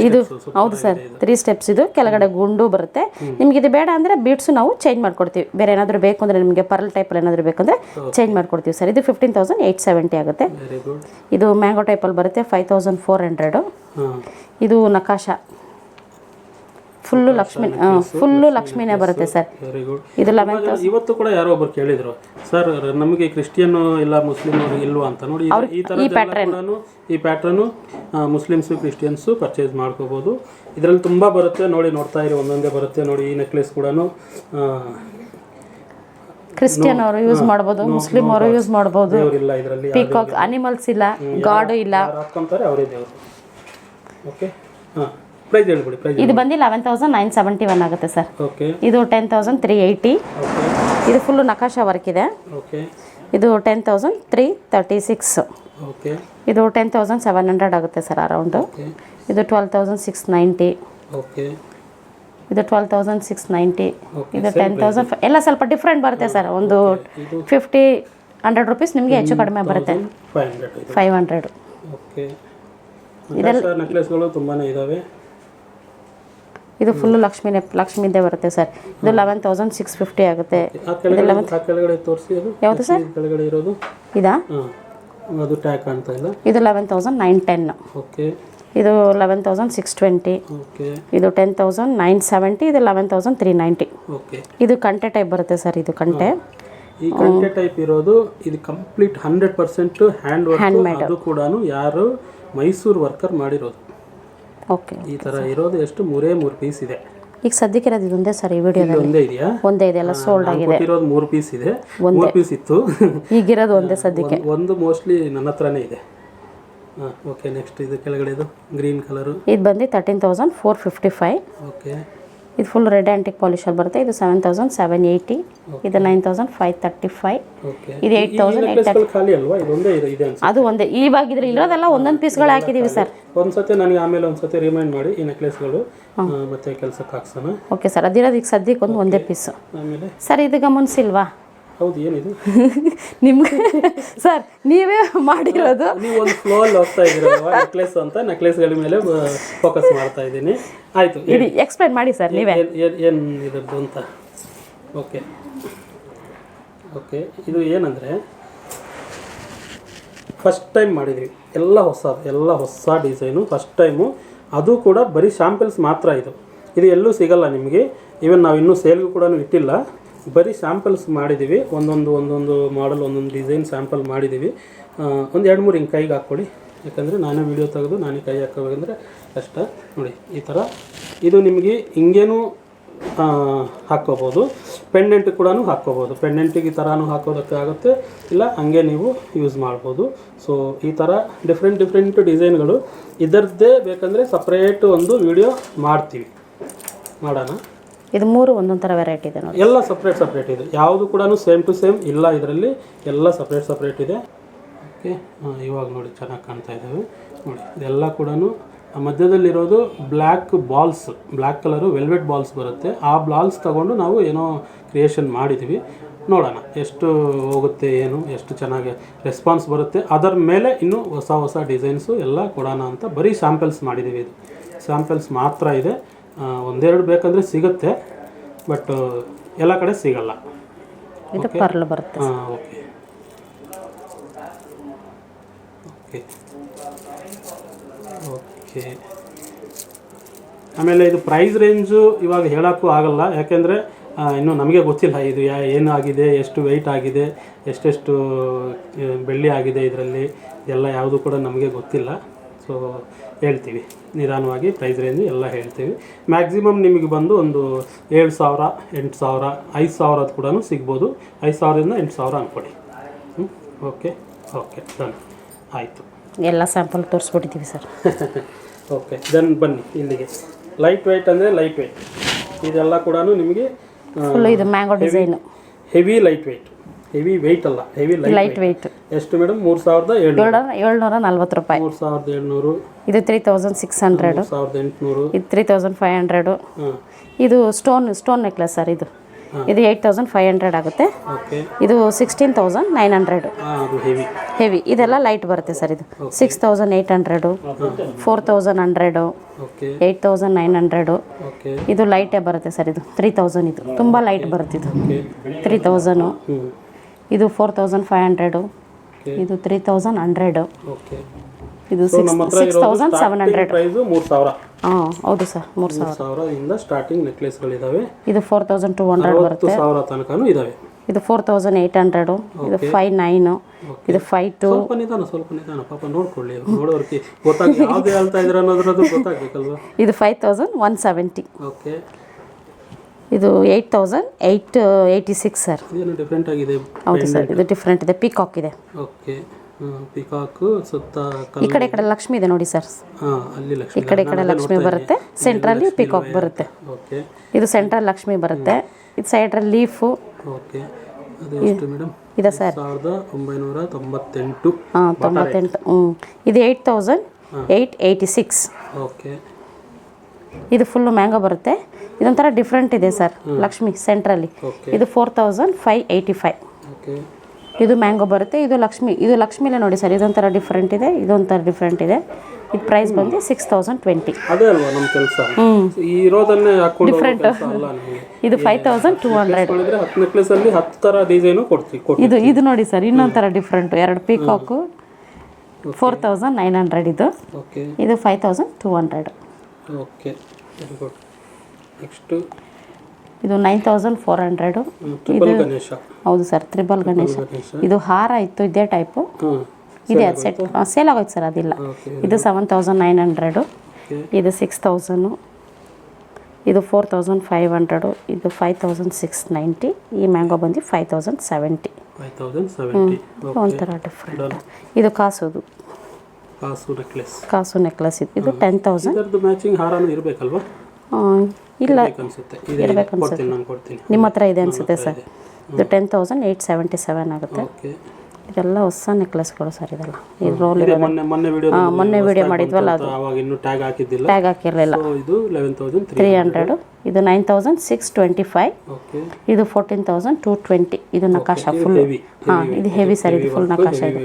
ಇದು ಹೌದು ಸರ್, 3 ಸ್ಟೆಪ್ಸ್. ಇದು ಕೆಳಗಡೆ ಗುಂಡು ಬರುತ್ತೆ. ನಿಮ್ಗೆ ಇದು ಬೇಡ ಅಂದರೆ ಬೀಡ್ಸು ನಾವು ಚೇಂಜ್ ಮಾಡ್ಕೊಡ್ತೀವಿ. ಬೇರೆ ಏನಾದರೂ ಬೇಕು ಅಂದರೆ, ನಿಮಗೆ ಪರ್ಲ್ ಟೈಪಲ್ಲಿ ಏನಾದರೂ ಬೇಕಂದರೆ ಚೇಂಜ್ ಮಾಡ್ಕೊಡ್ತೀವಿ ಸರ್. ಇದು 15,870 ಆಗುತ್ತೆ. ಇದು ಮ್ಯಾಂಗೋ ಟೈಪಲ್ಲಿ ಬರುತ್ತೆ. 5,400. ಇದು ನಕಾಶ ಫುಲ್ಲು ಲಕ್ಷ್ಮಿ ಫುಲ್ಲು ಲಕ್ಷ್ಮಿನೇ ಬರುತ್ತೆ ಸರ್. Very good. ಇದು 11 ಇವತ್ತು ಕೂಡ ಯಾರೋ ಒಬ್ಬರು ಕೇಳಿದ್ರು ಸರ್ ನಮಗೆ ಕ್ರಿಶ್ಚಿಯನ್ ಇಲ್ಲ ಮುಸ್ಲಿಂ ಇಲ್ವಾ ಅಂತ. ನೋಡಿ ಈ ತರ ಈ ಪ್ಯಾಟ್ರನ್ ಮುಸ್ಲಿಮ್ಸು ಕ್ರಿಶ್ಚಿಯನ್ಸು ಪರ್ಚೇಸ್ ಮಾಡ್ಕೋಬಹುದು. ಇದರಲ್ಲಿ ತುಂಬಾ ಬರುತ್ತೆ ನೋಡಿ, ನೋಡ್ತಾ ಇರಿ ಒಂದೊಂದೇ ಬರುತ್ತೆ ನೋಡಿ. ಈ ನೆಕ್ಲೆಸ್ ಕೂಡ ಕ್ರಿಶ್ಚಿಯನ್ ಅವರು ಯೂಸ್ ಮಾಡ್ಬೋದು, ಮುಸ್ಲಿಂ ಅವರು ಯೂಸ್ ಮಾಡ್ಬೋದು. ದೇವರಿಲ್ಲ ಇದರಲ್ಲಿ, ಪೀಕಾಕ್ ಅನಿಮಲ್ಸ್ ಇಲ್ಲ, ಗಾಡ್ ಇಲ್ಲ, ಹಾಕೊಂತಾರೆ ಅವರೇ ದೇವರು. ಓಕೆ, ಪ್ರೈಸ್ ಹೇಳ್ಬಿಡಿ. ಪ್ರೈಸ್ ಇದು ಬಂದು 11,971 ಆಗುತ್ತೆ ಸರ್. ಓಕೆ, ಇದು 10,380. ಇದು ಫುಲ್ಲು ನಕಾಶಾ ವರ್ಕ್ ಇದೆ. ಓಕೆ, ಇದು 10,336. ಓಕೆ, ಇದು 10,700 ಆಗುತ್ತೆ ಸರ್ ಅರೌಂಡು. ಇದು 12,690. ಓಕೆ, ಇದು 12,690. ಇದು 10,000. ಎಲ್ಲ ಸ್ವಲ್ಪ ಡಿಫ್ರೆಂಟ್ ಬರುತ್ತೆ ಸರ್. ಒಂದು 50-100 ರುಪೀಸ್ ನಿಮಗೆ ಹೆಚ್ಚು ಕಡಿಮೆ ಬರುತ್ತೆ. 500. ಓಕೆ, ಇದೆಲ್ಲ ನೆಕ್ಲೆಸ್ಗಳು ತುಂಬಾನೇ ಇದಾವೆ. ಇದು ಫುಲ್ ಲಕ್ಷ್ಮಿದೇ ಬರುತ್ತೆ ಸರ್. ಇದು 11,650 ಆಗುತ್ತೆ. ಕೆಳಗಡೆ ತೋರಿಸಿ. ಅದು ಯಾವುದು ಸರ್? ಕೆಳಗಡೆ ಇರೋದು ಇದಾ? ಅದು ಟ್ಯಾಗ್ ಕಾಣ್ತಾ ಇಲ್ಲ. ಇದು 11,910. ಓಕೆ, ಇದು 11,620. ಓಕೆ, ಇದು 10,970. ಇದು 11,390. ಓಕೆ. ಇದು ಕಂಟೆ ಟೈಪ್ ಬರುತ್ತೆ ಸರ್. ಇದು ಕಂಟೆ, ಈ ಕಂಟೆ ಟೈಪ್ ಇರೋದು ಇದು ಕಂಪ್ಲೀಟ್ 100% ಹ್ಯಾಂಡ್ ವರ್ಕ್. ಅದು ಕೂಡ ಯಾರು ಮೈಸೂರು ವರ್ಕರ್ ಮಾಡಿರೋದು. ಓಕೆ, ಈ ತರ ಇರೋದು ಎಷ್ಟು 3 ಪೀಸ್ ಇದೆ ಈಗ ಸದ್ಯಕ್ಕೆ ಇರೋದು ಇದೊಂದೇ ಸರ್ ಈ ವಿಡಿಯೋದಲ್ಲಿ. ಒಂದೇ ಇದೆಯಾ? ಒಂದೇ ಇದೆ, ಎಲ್ಲ ಸೋಲ್ಡ್ ಆಗಿದೆ. ಇರೋದು 3 ಪೀಸ್ ಇದೆ. 3 ಪೀಸ್ ಇತ್ತು, ಈಗಿರೋದು ಒಂದೇ ಸದ್ಯಕ್ಕೆ. ಒಂದು ಮೋಸ್ಟ್ಲಿ ನನ್ನ ಹತ್ರನೇ ಇದೆ. ಓಕೆ, ನೆಕ್ಸ್ಟ್ ಇದು ಕೆಳಗಡೆದು ಗ್ರೀನ್ ಕಲರು. ಇದು ಬಂದು 13,455. ಓಕೆ, ಇದು ಫುಲ್ ರೆಡ್ ಆಂಟಿಕ್ ಪಾಲಿಶಲ್ಲಿ ಬರುತ್ತೆ. ಇದು 7,780. ಇದು 9,535. ಓಕೆ. ಇದು 8,830. ಖಾಲಿ ಅಲ್ವಾ? ಇದು ಒಂದೇ ಇದೆ ಅನ್ಸುತ್ತೆ. ಅದು ಒಂದೇ. ಇವಾಗ ಇದ್ರ ಇರೋದೆಲ್ಲ ಒಂದೊಂದು ಪೀಸ್ಗಳು ಹಾಕಿದೀವಿ ಸರ್. ಒಂದ್ಸತಿ ನನಗೆ ಆಮೇಲೆ ಒಂದ್ಸತಿ ರಿಮೈಂಡ್ ಮಾಡಿ ಈ ನೆಕ್ಲೆಸ್ಗಳು ಮತ್ತೆ ಕೆಲಸಕ್ಕೆ ಹಾಕ್ಸೋಣ. ಓಕೆ ಸರ್, ಅದಿರೋದು ಈಗ ಸದ್ಯಕ್ಕೆ ಒಂದೇ ಪೀಸ್. ಆಮೇಲೆ ಸರ್ ಇದು ಗಮನಿಸಿಲ್ವಾ? ಹೌದು, ಏನಿದು ನಿಮ್ಗೆ ಸರ್ ನೀವೇ ಮಾಡಿರೋದು. ನೀವು ಒಂದು ಫ್ಲೋ ಅಲ್ಲಿ ಹೋಗ್ತಾ ಇದ್ದೀರಲ್ವಾ ನೆಕ್ಲೆಸ್ ಅಂತ, ನೆಕ್ಲೆಸ್ಗಳ ಮೇಲೆ ಫೋಕಸ್ ಮಾಡ್ತಾ ಇದ್ದೀನಿ. ಆಯ್ತು, ಇದು ಎಕ್ಸ್ಪ್ಲೈನ್ ಮಾಡಿ ಸರ್ ನೀವೇ ಏನು ಇದ್ರದ್ದು ಅಂತ. Okay, okay. ಇದು ಏನಂದರೆ ಫಸ್ಟ್ ಟೈಮ್ ಮಾಡಿದ್ವಿ, ಎಲ್ಲ ಹೊಸ ಡಿಸೈನು ಫಸ್ಟ್ ಟೈಮು. ಅದು ಕೂಡ ಬರೀ ಶಾಂಪಲ್ಸ್ ಮಾತ್ರ. ಇದು ಎಲ್ಲೂ ಸಿಗಲ್ಲ ನಿಮಗೆ. ಈವನ್ ನಾವು ಇನ್ನೂ ಸೇಲ್ಗೂ ಕೂಡ ಇಟ್ಟಿಲ್ಲ, ಬರೀ ಸ್ಯಾಂಪಲ್ಸ್ ಮಾಡಿದ್ದೀವಿ. ಒಂದೊಂದು ಮಾಡಲ್, ಒಂದೊಂದು ಡಿಸೈನ್ ಸ್ಯಾಂಪಲ್ ಮಾಡಿದ್ದೀವಿ. ಒಂದು 2-3 ಹಿಂಗೆ ಕೈಗೆ ಹಾಕ್ಕೊಳ್ಳಿ, ಯಾಕಂದರೆ ನಾನೇ ವೀಡಿಯೋ ತೆಗೆದು ನಾನೇ ಕೈ ಹಾಕೋಬೇಕಂದ್ರೆ ಕಷ್ಟ. ನೋಡಿ ಈ ಥರ ಇದು ನಿಮಗೆ ಹಿಂಗೇನು ಹಾಕ್ಕೋಬೋದು. ಪೆಂಡೆಂಟ್ ಕೂಡ ಹಾಕ್ಕೋಬೋದು. ಪೆಂಡೆಂಟಿಗೆ ಈ ಥರನೂ ಹಾಕೋದಕ್ಕೆ ಆಗುತ್ತೆ, ಇಲ್ಲ ಹಂಗೆ ನೀವು ಯೂಸ್ ಮಾಡ್ಬೋದು. ಸೊ ಈ ಥರ ಡಿಫ್ರೆಂಟ್ ಡಿಸೈನ್ಗಳು ಇದರದ್ದೇ ಬೇಕಂದರೆ ಸಪ್ರೇಟ್ ಒಂದು ವಿಡಿಯೋ ಮಾಡೋಣ. ಇದು 3 ಒಂದೊಂದು ಥರ ವೆರೈಟಿ ಇದೆ ನೋಡಿ. ಎಲ್ಲ ಸಪ್ರೇಟ್ ಇದೆ, ಯಾವುದು ಕೂಡ ಸೇಮ್ ಟು ಸೇಮ್ ಇಲ್ಲ ಇದರಲ್ಲಿ. ಎಲ್ಲ ಸಪ್ರೇಟ್ ಇದೆ. ಓಕೆ, ಇವಾಗ ನೋಡಿ ಚೆನ್ನಾಗಿ ಕಾಣ್ತಾ ಇದ್ದಾವೆ ನೋಡಿ. ಇದೆಲ್ಲ ಕೂಡ ಮಧ್ಯದಲ್ಲಿರೋದು ಬ್ಲ್ಯಾಕ್ ಕಲರು ವೆಲ್ವೆಟ್ ಬಾಲ್ಸ್ ಬರುತ್ತೆ. ಆ ಬಾಲ್ಸ್ ತಗೊಂಡು ನಾವು ಏನೋ ಕ್ರಿಯೇಷನ್ ಮಾಡಿದ್ದೀವಿ. ನೋಡೋಣ ಎಷ್ಟು ಹೋಗುತ್ತೆ, ಏನು ಎಷ್ಟು ಚೆನ್ನಾಗಿ ರೆಸ್ಪಾನ್ಸ್ ಬರುತ್ತೆ. ಅದರ ಮೇಲೆ ಇನ್ನೂ ಹೊಸ ಡಿಸೈನ್ಸು ಎಲ್ಲ ಕೊಡೋಣ ಅಂತ ಬರೀ ಸ್ಯಾಂಪಲ್ಸ್ ಮಾಡಿದ್ದೀವಿ. ಇದು ಸ್ಯಾಂಪಲ್ಸ್ ಮಾತ್ರ ಇದೆ. 1-2 ಬೇಕಂದರೆ ಸಿಗುತ್ತೆ, ಬಟ್ ಎಲ್ಲ ಕಡೆ ಸಿಗಲ್ಲ. ಇದು ಪರ್ಲ್ ಬರುತ್ತೆ. ಓಕೆ, ಆಮೇಲೆ ಇದು ಪ್ರೈಸ್ ರೇಂಜು ಇವಾಗ ಹೇಳೋಕ್ಕೂ ಆಗಲ್ಲ, ಯಾಕೆಂದರೆ ಇನ್ನೂ ನಮಗೆ ಗೊತ್ತಿಲ್ಲ ಇದು ಏನಾಗಿದೆ, ಎಷ್ಟು ವೆಯ್ಟ್ ಆಗಿದೆ, ಎಷ್ಟೆಷ್ಟು ಬೆಳ್ಳಿ ಆಗಿದೆ ಇದರಲ್ಲಿ, ಎಲ್ಲ ಯಾವುದು ಕೂಡ ನಮಗೆ ಗೊತ್ತಿಲ್ಲ. ಸೊ ಹೇಳ್ತೀವಿ ನಿಧಾನವಾಗಿ, ಪ್ರೈಸ್ ರೇಂಜ್ ಎಲ್ಲ ಹೇಳ್ತೀವಿ. ಮ್ಯಾಕ್ಸಿಮಮ್ ನಿಮಗೆ ಬಂದು ಒಂದು 7,000, 8,000, 5,000 ಕೂಡ ಸಿಗ್ಬೋದು. 5,000ದಿಂದ 8,000 ಅಂದ್ಕೊಡಿ. ಓಕೆ, ಡನ್ ಆಯಿತು. ಎಲ್ಲ ಸ್ಯಾಂಪಲ್ ತೋರಿಸ್ಬಿಟ್ಟಿದ್ದೀವಿ ಸರ್. ಓಕೆ, ದೆನ್ ಬನ್ನಿ ಇಲ್ಲಿಗೆ. ಲೈಟ್ ವೆಯ್ಟ್ ಅಂದರೆ ಲೈಟ್ ವೆಯ್ಟ್ ಇದೆಲ್ಲ ಕೂಡ ನಿಮಗೆ ಫುಲ್ ಇದು mango design. Heavy light weight, heavy weight ಅಲ್ಲ, ಹೆವಿ ಲೈಟ್ ವೆಯ್ಟ್. ಎಷ್ಟು ಮೇಡಮ್? 3,740 ರೂಪಾಯಿ. 3,700. ಇದು 3,600. 3,800. ಇದು 3,500. ಇದು ಸ್ಟೋನ್ ನೆಕ್ಲೆಸ್ ಸರ್. ಇದು 8,500 ಆಗುತ್ತೆ. ಇದು 16,900. ಹೆವಿ ಇದೆಲ್ಲ ಲೈಟ್ ಬರುತ್ತೆ ಸರ್. ಇದು 6,800, 4,100, 8,900. ಇದು ಲೈಟೇ ಬರುತ್ತೆ ಸರ್. ಇದು 3,000. ಇದು ತುಂಬ ಲೈಟ್ ಬರುತ್ತೆ. ಇದು 3,000. ಇದು 4,500. ಇದು 3,100. ಇದು ಸೊ ನಮ್ಮ ಹತ್ರ ಇರೋದು 6700. ಪ್ರೈಸ್ 3000. ಹಾಂ ಹೌದು ಸರ್ 3000. 3000 ಇಂದ ಸ್ಟಾರ್ಟಿಂಗ್ ನೆಕ್ಲೆಸ್ಗಳಿದಾವೆ. ಇದು 4200 ಬರುತ್ತೆ. 60,000 ತನಕನೂ ಇದಾವೆ. ಇದು 4800, ಇದು 59, ಇದು 52. ಸ್ವಲ್ಪ ನಿಧಾನ ಪಾಪ ನೋಡ್ಕೊಳ್ಳಿ, ನೋಡೋರ್ಗೆ ಗೊತ್ತಾಗ ಯಾವ್ದು ಹೇಳ್ತಾ ಇದ್ರ ಅನ್ನೋದ್ರದ್ದು ಗೊತ್ತಾಗ್ಬೇಕಲ್ವಾ. ಇದು 5170. ಓಕೆ. ಇದು 8886 ಸರ್. ಏನು ಡಿಫ್ರೆಂಟ್ ಆಗಿದೆ. ಹೌದು ಸರ್, ಇದು ಡಿಫ್ರೆಂಟ್ ಇದೆ, ಪಿಕಾಕ್ ಇದೆ. ಓಕೆ. ಪಿಕಾಕ್ ಸುತ್ತ ಈ ಕಡೆ ಲಕ್ಷ್ಮಿ ಇದೆ ನೋಡಿ ಸರ್. ಅಲ್ಲಿ ಲಕ್ಷ್ಮಿ, ಈ ಕಡೆ ಲಕ್ಷ್ಮಿ ಬರುತ್ತೆ, ಸೆಂಟ್ರಲ್ಲಿ ಪಿಕಾಕ್ ಬರುತ್ತೆ. ಓಕೆ. ಇದು ಸೆಂಟ್ರಲ್ ಲಕ್ಷ್ಮಿ ಬರುತ್ತೆ, ಇದು ಸೈಡ್ರಲ್ಲಿ ಲೀಫು. ಓಕೆ. ಅದು ಎಷ್ಟು ಮೇಡಮ್? ಇದೆ ಸರ್ 1998. ಹಾಂ 98. ಇದು 8886. ಓಕೆ. ಇದು ಫುಲ್ಲು ಮ್ಯಾಂಗೋ ಬರುತ್ತೆ. ಇದೊಂಥರ ಡಿಫ್ರೆಂಟ್ ಇದೆ ಸರ್, ಲಕ್ಷ್ಮಿ ಸೆಂಟ್ರಲ್ಲಿ. ಇದು 4585. ಓಕೆ. ಇದು ಮ್ಯಾಂಗೋ ಬರುತ್ತೆ, ಇದು ಲಕ್ಷ್ಮಿ. ಇದು ಲಕ್ಷ್ಮಿಲೇ ನೋಡಿ ಸರ್, ಇದೊಂಥರ ಡಿಫ್ರೆಂಟ್ ಇದೆ, ಇದೊಂಥರ ಡಿಫ್ರೆಂಟ್ ಇದೆ. ಇದು ಪ್ರೈಸ್ ಬಂದು 6020. ಅದೇ ಅಲ್ವಾ ನಮ್ಮ ಕೆಲಸ, ಈ ಇರೋದನ್ನೇ ಹಾಕೊಂಡು ಡಿಫ್ರೆಂಟ್. ಇದು 5200. 10 ನೆಕ್ಲೆಸ್ ಅಲ್ಲಿ 10 ತರ ಡಿಸೈನು ಕೊಡ್ತೀವಿ. ಇದು ನೋಡಿ ಸರ್, ಇನ್ನೊಂಥರ ಡಿಫ್ರೆಂಟ್. 2 ಪೀಕಾಕು 4900 ಇದು. ಓಕೆ. ಇದು 5200. Okay, very good. ನೆಕ್ಸ್ಟ್ ಇದು 9400. ಟ್ರಿಪಲ್ ಗಣೇಶ. ಹೌದು ಸರ್, ತ್ರಿಬಲ್ ಗಣೇಶ. ಇದು ಹಾರ ಇತ್ತು, ಇದೇ ಟೈಪು ಇದೆ. ಅದು ಸೆಟ್ ಸೇಲ್ ಆಗೋಯ್ತು ಸರ್, ಅದಿಲ್ಲ. ಇದು 7900. ಇದು 6000. ಇದು 4500. ಇದು 5690. ಈ ಮ್ಯಾಂಗೋ ಬಂದು 5070. ಒಂಥರ ಡಿಫ್ರೆಂಟ್. ಇದು ಕಾಸು ನೆಕ್ಲೆಸ್. ಇದು 10,000. ಮ್ಯಾಚಿಂಗ್ ಹಾರನೂ ಇರಬೇಕಲ್ವಾ? ಇಲ್ಲ, ಅನ್ಸುತ್ತೆ ಇರಬೇಕು ಅನ್ಸುತ್ತೆ. ನಿಮ್ಮ ಹತ್ರ ಇದೆ ಅನ್ಸುತ್ತೆ ಸರ್. ಇದು 10,877 ಆಗುತ್ತೆ. ಇದೆಲ್ಲ ಹೊಸ ನೆಕ್ಲೆಸ್ಗಳು ಸರ್, ಇದೆಲ್ಲ. ಈ ರೋಲ್ ಮೊನ್ನೆ ವಿಡಿಯೋ ಮಾಡಿದ್ವಲ್ಲ, ಅದು ಟ್ಯಾಗ್ ಹಾಕಿರಲಿಲ್ಲ. ಇದು 11,300. ಇದು 9,625. ಇದು 14,220. ಇದು ನಕಾಶ ಫುಲ್. ಹಾಂ, ಇದು ಹೆವಿ ಸರ್, ಇದು ಫುಲ್ ನಕಾಶ ಇದೆ.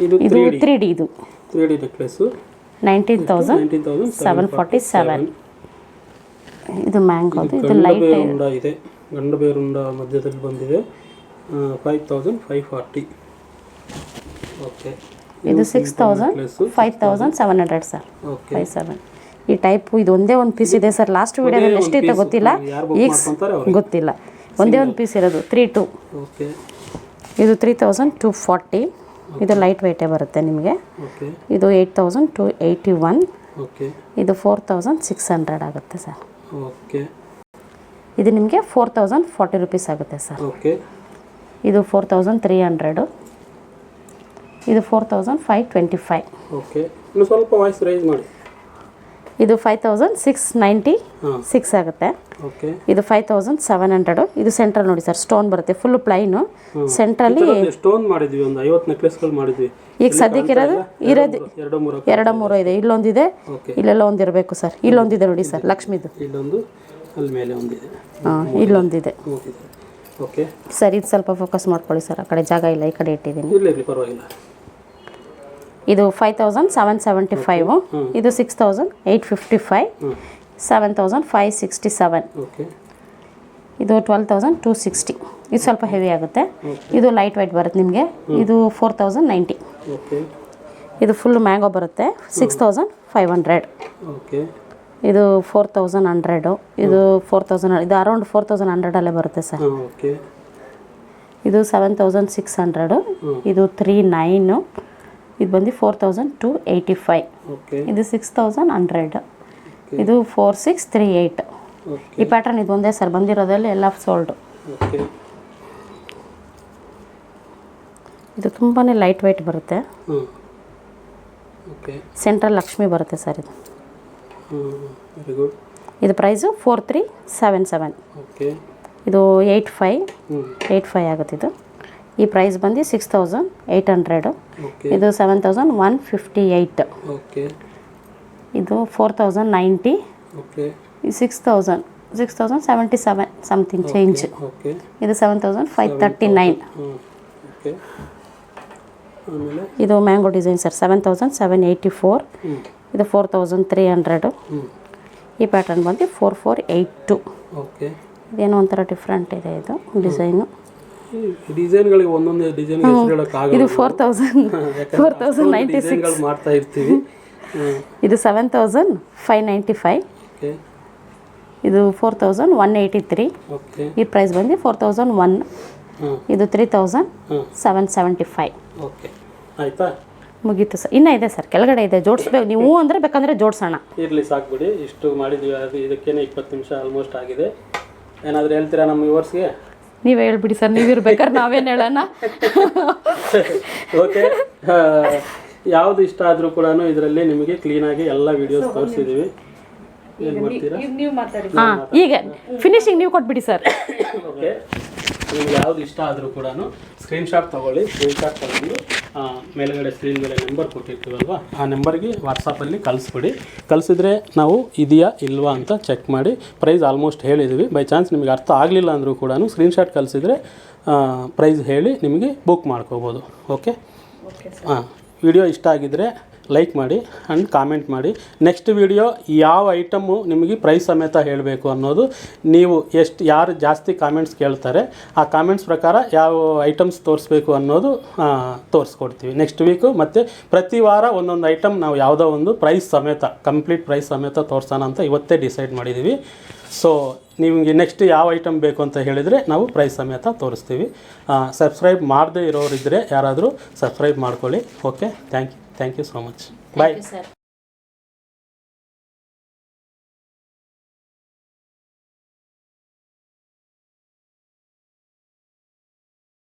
ಇದು 3D. ಇದು 3D ನೆಕ್ಲೆಸ್ 19,747. ಇದು ಮ್ಯಾಂಗೋ. ಇದು ಲೈಟ್ ಇದೆ, ಗಂಡು ಬೇರುಂಡ ಮಧ್ಯದಲ್ಲಿ ಬಂದಿದೆ. 5,540. ಓಕೆ. ಇದು 6,000, 5,700 ಸರ್. 57. ಈ ಟೈಪು ಇದು ಒಂದೇ ಒಂದು ಪೀಸ್ ಇದೆ ಸರ್. ಲಾಸ್ಟ್ ವಿಡಿಯೋದಲ್ಲಿ ಎಷ್ಟಿತ್ತು ಗೊತ್ತಿಲ್ಲ, ಈಗ ಗೊತ್ತಿಲ್ಲ. ಒಂದೇ ಒಂದು ಪೀಸ್ ಇರೋದು 32. ಓಕೆ. ಇದು 3,240. ಇದು ಲೈಟ್ ವೆಯ್ಟೇ ಬರುತ್ತೆ ನಿಮಗೆ. ಇದು 8,281. ಇದು 4,600 ಆಗುತ್ತೆ ಸರ್. ಓಕೆ. ಇದು ನಿಮಗೆ 4,040 rupees ಆಗುತ್ತೆ ಸರ್. ಓಕೆ. ಇದು 4,300. ಇದು 4,525. ಓಕೆ. ಇನ್ನು ಸ್ವಲ್ಪ ವಾಯ್ಸ್ ರೈಸ್ ಮಾಡಿ. ಇದು 5,696 ಆಗುತ್ತೆ. ಓಕೆ. ಇದು 5,700. ಇದು ಸೆಂಟ್ರಲ್ ನೋಡಿ ಸರ್, ಸ್ಟೋನ್ ಬರುತ್ತೆ, ಫುಲ್ ಪ್ಲೈನು. ಸೆಂಟ್ರಲ್ಲಿ ಸ್ಟೋನ್ ಮಾಡಿದ್ವಿ, ಒಂದು 50 ನೆಕ್ಲೆಸ್ಗಳು ಮಾಡಿದ್ವಿ. ಈಗ ಸದ್ಯಕ್ಕೆ ಇರೋದು 2-3 ಇದೆ. ಇಲ್ಲೊಂದಿದೆ, ಇಲ್ಲೆಲ್ಲ ಒಂದಿರಬೇಕು ಸರ್. ಇಲ್ಲೊಂದಿದೆ ನೋಡಿ ಸರ್, ಲಕ್ಷ್ಮಿದು. ಇಲ್ಲೊಂದು, ಅಲ್ಲಿ ಮೇಲೆ ಒಂದಿದೆ. ಹಾಂ, ಇಲ್ಲೊಂದಿದೆ. ಓಕೆ ಸರ್, ಇದು ಸ್ವಲ್ಪ ಫೋಕಸ್ ಮಾಡ್ಕೊಳ್ಳಿ ಸರ್, ಆ ಕಡೆ ಜಾಗ ಇಲ್ಲ, ಈ ಕಡೆ ಇಟ್ಟಿದ್ದೀನಿ. ಇರಲಿ, ಪರವಾಗಿಲ್ಲ. ಇದು 5,775. ಇದು 6,855. 7,567. ಓಕೆ. ಇದು 12,260. ಇದು ಸ್ವಲ್ಪ ಹೆವಿ ಆಗುತ್ತೆ. ಇದು ಲೈಟ್ ವೆಯ್ಟ್ ಬರುತ್ತೆ ನಿಮಗೆ. ಇದು 4,090. ಓಕೆ. ಇದು ಫುಲ್ ಮ್ಯಾಂಗೋ ಬರುತ್ತೆ, 6,500. ಓಕೆ. ಇದು 4,100. ಇದು 4,000. ಇದು ಅರೌಂಡ್ 4,100 ಬರುತ್ತೆ ಸರ್. ಓಕೆ. ಇದು 7,600. ಇದು 39. ಇದು ಬಂದು 4,285. ಇದು 6,100. ಇದು 4,638. ಈ ಪ್ಯಾಟರ್ನ್ ಇದು ಒಂದೇ ಸರ್ ಬಂದಿರೋದ್ರಲ್ಲಿ, ಎಲ್ಲ ಸೋಲ್ಡು. ಇದು ತುಂಬಾ ಲೈಟ್ ವೆಯ್ಟ್ ಬರುತ್ತೆ. ಸೆಂಟ್ರಲ್ ಲಕ್ಷ್ಮಿ ಬರುತ್ತೆ ಸರ್. ಇದು ವೆರಿ ಗುಡ್. ಇದು ಪ್ರೈಸು 4,377. ಇದು 85 ಆಗುತ್ತೆ. ಇದು ಈ ಪ್ರೈಸ್ ಬಂದು 6,800. ಇದು 7,158. ಇದು 4,090. ಈ 6,077 ಸಮಥಿಂಗ್ ಚೇಂಜ್. ಇದು 7,539. ಇದು ಮ್ಯಾಂಗೋ ಡಿಸೈನ್ ಸರ್, 7,784. ಇದು 4,300. ಈ ಪ್ಯಾಟರ್ನ್ ಬಂದು 4,482. ಇದೇನೋ ಒಂಥರ ಡಿಫ್ರೆಂಟ್ ಇದೆ ಇದು ಡಿಸೈನು. ಡಿಸೈನ್ಗಳಿಗೆ ಒಂದೊಂದು ಡಿಸೈನ್ ಹೆಸರು ಹೇಳೋಕ್ಕಾಗಲ್ಲ. ಇದು 4096 ಡಿಸೈನ್ಗಳು ಮಾಡ್ತಾ ಇರ್ತೀವಿ. ಇದು 7595. ಓಕೆ, ಇದು 4183. ಓಕೆ, ಈ ಪ್ರೈಸ್ ಬಂದು 4001. ಇದು 3775. ಓಕೆ, ಆಯಿತಾ? ಮುಗೀತು ಸರ್. ಇನ್ನೂ ಇದೆ ಸರ್, ಕೆಳಗಡೆ ಇದೆ, ಜೋಡಿಸ್ಬೇಕು. ನೀವು ಅಂದರೆ ಬೇಕಂದರೆ ಜೋಡಿಸೋಣ. ಇರಲಿ, ಸಾಕ್ಬಿಡಿ. ಇಷ್ಟು ಮಾಡಿದ್ದೀವಿ. ಅದು ಇದಕ್ಕೇನೆ 20 ನಿಮಿಷ ಆಲ್ಮೋಸ್ಟ್ ಆಗಿದೆ. ಏನಾದರೂ ಹೇಳ್ತೀರಾ ನಮ್ಮ ವ್ಯೂವರ್ಸ್ಗೆ? ನೀವೇ ಹೇಳ್ಬಿಡಿ ಸರ್, ನೀವಿರ್ಬೇಕಾದ್ರೆ ನಾವೇನು ಹೇಳೋಣ. ಓಕೆ, ಯಾವುದು ಇಷ್ಟ ಆದರೂ ಕೂಡ ಇದರಲ್ಲಿ ನಿಮಗೆ ಕ್ಲೀನಾಗಿ ಎಲ್ಲ ವೀಡಿಯೋಸ್ ತೋರಿಸಿದ್ದೀವಿ. ಏನು ಮಾಡ್ತೀರಾ? ಹಾಂ, ಈಗ ಫಿನಿಶಿಂಗ್ ನೀವು ಕೊಟ್ಬಿಡಿ ಸರ್. ಓಕೆ, ನಿಮ್ಗೆ ಯಾವ್ದು ಇಷ್ಟ ಆದರೂ ಕೂಡ ಸ್ಕ್ರೀನ್ಶಾಟ್ ತೊಗೊಳ್ಳಿ. ಸ್ಕ್ರೀನ್ಶಾಟ್ ತಗೊಂಡು ಮೇಲ್ಗಡೆ ಸ್ಕ್ರೀನ್ ಮೇಲೆ ನಂಬರ್ ಕೊಟ್ಟಿರ್ತೀವಲ್ವ, ಆ ನಂಬರ್ಗೆ ವಾಟ್ಸಪ್ಪಲ್ಲಿ ಕಳಿಸ್ಬಿಡಿ. ಕಳಿಸಿದ್ರೆ ನಾವು ಇದೆಯಾ ಇಲ್ವಾ ಅಂತ ಚೆಕ್ ಮಾಡಿ ಪ್ರೈಸ್ ಆಲ್ಮೋಸ್ಟ್ ಹೇಳಿದ್ದೀವಿ. ಬೈ ಚಾನ್ಸ್ ನಿಮಗೆ ಅರ್ಥ ಆಗಲಿಲ್ಲ ಅಂದರೂ ಕೂಡ ಸ್ಕ್ರೀನ್ಶಾಟ್ ಕಳಿಸಿದ್ರೆ ಪ್ರೈಸ್ ಹೇಳಿ ನಿಮಗೆ ಬುಕ್ ಮಾಡ್ಕೋಬೋದು. ಓಕೆ, ಹಾಂ, ವಿಡಿಯೋ ಇಷ್ಟ ಆಗಿದ್ದರೆ ಲೈಕ್ ಮಾಡಿ ಆ್ಯಂಡ್ ಕಾಮೆಂಟ್ ಮಾಡಿ. ನೆಕ್ಸ್ಟ್ ವಿಡಿಯೋ ಯಾವ ಐಟಮು ನಿಮಗೆ ಪ್ರೈಸ್ ಸಮೇತ ಹೇಳಬೇಕು ಅನ್ನೋದು, ನೀವು ಯಾರು ಜಾಸ್ತಿ ಕಾಮೆಂಟ್ಸ್ ಕೇಳ್ತಾರೆ ಆ ಕಾಮೆಂಟ್ಸ್ ಪ್ರಕಾರ ಯಾವ ಐಟಮ್ಸ್ ತೋರಿಸ್ಬೇಕು ಅನ್ನೋದು ತೋರಿಸ್ಕೊಡ್ತೀವಿ ನೆಕ್ಸ್ಟ್ ವೀಕು. ಮತ್ತು ಪ್ರತಿ ವಾರ ಒಂದೊಂದು ಐಟಮ್ ನಾವು ಯಾವುದೋ ಒಂದು ಪ್ರೈಸ್ ಸಮೇತ, ಕಂಪ್ಲೀಟ್ ಪ್ರೈಸ್ ಸಮೇತ ತೋರಿಸೋಣ ಅಂತ ಇವತ್ತೇ ಡಿಸೈಡ್ ಮಾಡಿದ್ದೀವಿ. ಸೊ ನಿಮಗೆ ನೆಕ್ಸ್ಟ್ ಯಾವ ಐಟಮ್ ಬೇಕು ಅಂತ ಹೇಳಿದರೆ ನಾವು ಪ್ರೈಸ್ ಸಮೇತ ತೋರಿಸ್ತೀವಿ. ಸಬ್ಸ್ಕ್ರೈಬ್ ಮಾಡದೇ ಇರೋರಿದ್ದರೆ ಯಾರಾದರೂ ಸಬ್ಸ್ಕ್ರೈಬ್ ಮಾಡ್ಕೊಳ್ಳಿ. Okay, thank you so much. Bye.